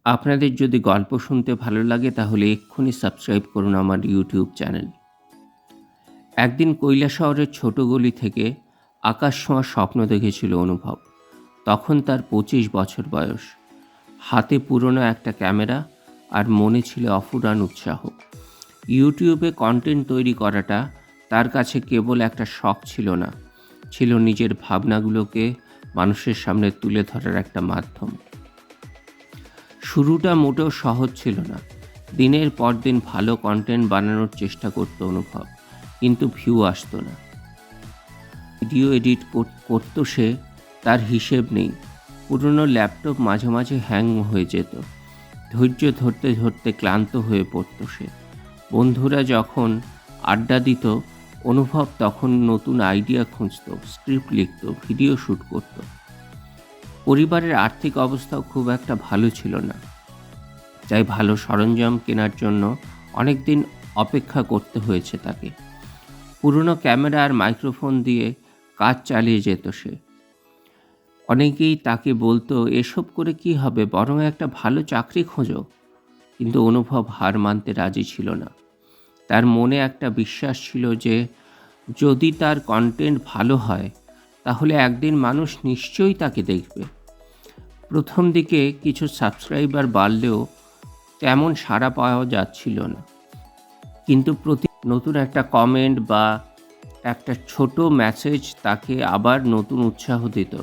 আপনাদের যদি গল্প শুনতে ভালো লাগে তাহলে এক্ষুনি সাবস্ক্রাইব করুন আমার ইউটিউব চ্যানেল। একদিন কৈলাসহরের ছোট গলি থেকে আকাশ ছোঁয়ার স্বপ্ন দেখেছিল অনুভব। তখন তার 25 বছর বয়স, হাতে পুরনো একটা ক্যামেরা আর মনে ছিল অফুরান উৎসাহ। ইউটিউবে কন্টেন্ট তৈরি করাটা তার কাছে কেবল একটা শখ ছিল না, ছিল নিজের ভাবনাগুলোকে মানুষের সামনে তুলে ধরার একটা মাধ্যম। শুরুটা মোটেও সহজ ছিল না। দিনের পর দিন ভালো কন্টেন্ট বানানোর চেষ্টা করত অনুভব, কিন্তু ভিউ আসতো না। ভিডিও এডিট করত সে, তার হিসেব নেই। পুরনো ল্যাপটপ মাঝে মাঝে হ্যাং হয়ে যেত। ধৈর্য ধরতে ধরতে ক্লান্ত হয়ে পড়ত সে। বন্ধুরা যখন আড্ডা দিত, অনুভব তখন নতুন আইডিয়া খুঁজত, স্ক্রিপ্ট লিখত, ভিডিও শ্যুট করত। পরিবারের আর্থিক অবস্থাও খুব একটা ভালো ছিল না, তাই ভালো সরঞ্জাম কেনার জন্য অনেক দিন অপেক্ষা করতে হয়েছে তাকে। পুরনো ক্যামেরা আর মাইক্রোফোন দিয়ে কাজ চালিয়ে যেত সে। অনেকেই তাকে বলতো, এসব করে কি হবে, বরং একটা ভালো চাকরি খোঁজো। কিন্তু অনুভব হার মানতে রাজি ছিল না। তার মনে একটা বিশ্বাস ছিল যে যদি তার কন্টেন্ট ভালো হয় তাহলে একদিন মানুষ নিশ্চয়ই তাকে দেখবে। প্রথম দিকে কিছু সাবস্ক্রাইবার বাড়লেও তেমন সাড়া পাওয়া যাচ্ছিল না, কিন্তু প্রতি নতুন একটা কমেন্ট বা একটা ছোট মেসেজ তাকে আবার নতুন উৎসাহ দিত।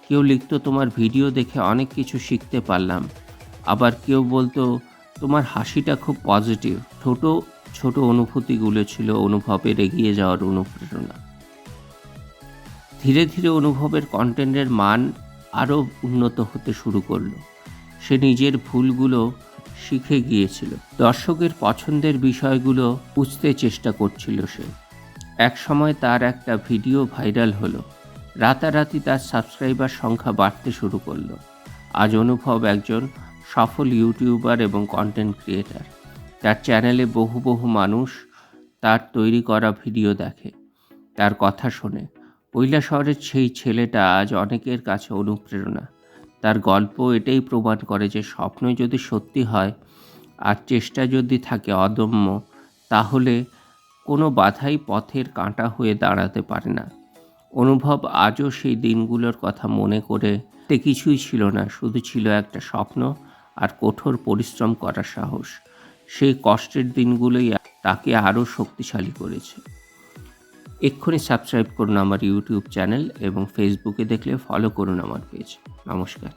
কেউ লিখত, তোমার ভিডিও দেখে অনেক কিছু শিখতে পারলাম। আবার কেউ বলতো, তোমার হাসিটা খুব পজিটিভ। ছোট ছোট অনুভূতিগুলো ছিল অনুভবের এগিয়ে যাওয়ার অনুপ্রেরণা। ধীরে ধীরে অনুভবের কন্টেন্টের মান আরও উন্নত হতে শুরু করলো। সে নিজের ভুলগুলো শিখে গিয়েছিল, দর্শকের পছন্দের বিষয়গুলো বুঝতে চেষ্টা করছিল সে। এক সময় তার একটা ভিডিও ভাইরাল হলো। রাতারাতি তার সাবস্ক্রাইবার সংখ্যা বাড়তে শুরু করলো। আজ অনুভব একজন সফল ইউটিউবার এবং কন্টেন্ট ক্রিয়েটার। তার চ্যানেলে বহু বহু মানুষ তার তৈরি করা ভিডিও দেখে, তার কথা শোনে। কৈলাসহরের সেই ছেলেটা আজ অনেকের কাছে অনুপ্রেরণা। তার গল্প এটাই প্রমাণ করে যে স্বপ্ন যদি সত্যি হয় আর চেষ্টা যদি থাকে অদম্য, তাহলে কোনো বাধাই পথের কাঁটা হয়ে দাঁড়াতে পারে না। অনুভব আজও সেই দিনগুলোর কথা মনে করে। কিছুই ছিল না, শুধু ছিল একটা স্বপ্ন আর কঠোর পরিশ্রম করার সাহস। সেই কষ্টের দিনগুলোই তাকে আরও শক্তিশালী করেছে। এক্ষুনি সাবস্ক্রাইব করুন আমার ইউটিউব চ্যানেল এবং ফেসবুকে দেখলে ফলো করুন আমার পেজ। নমস্কার।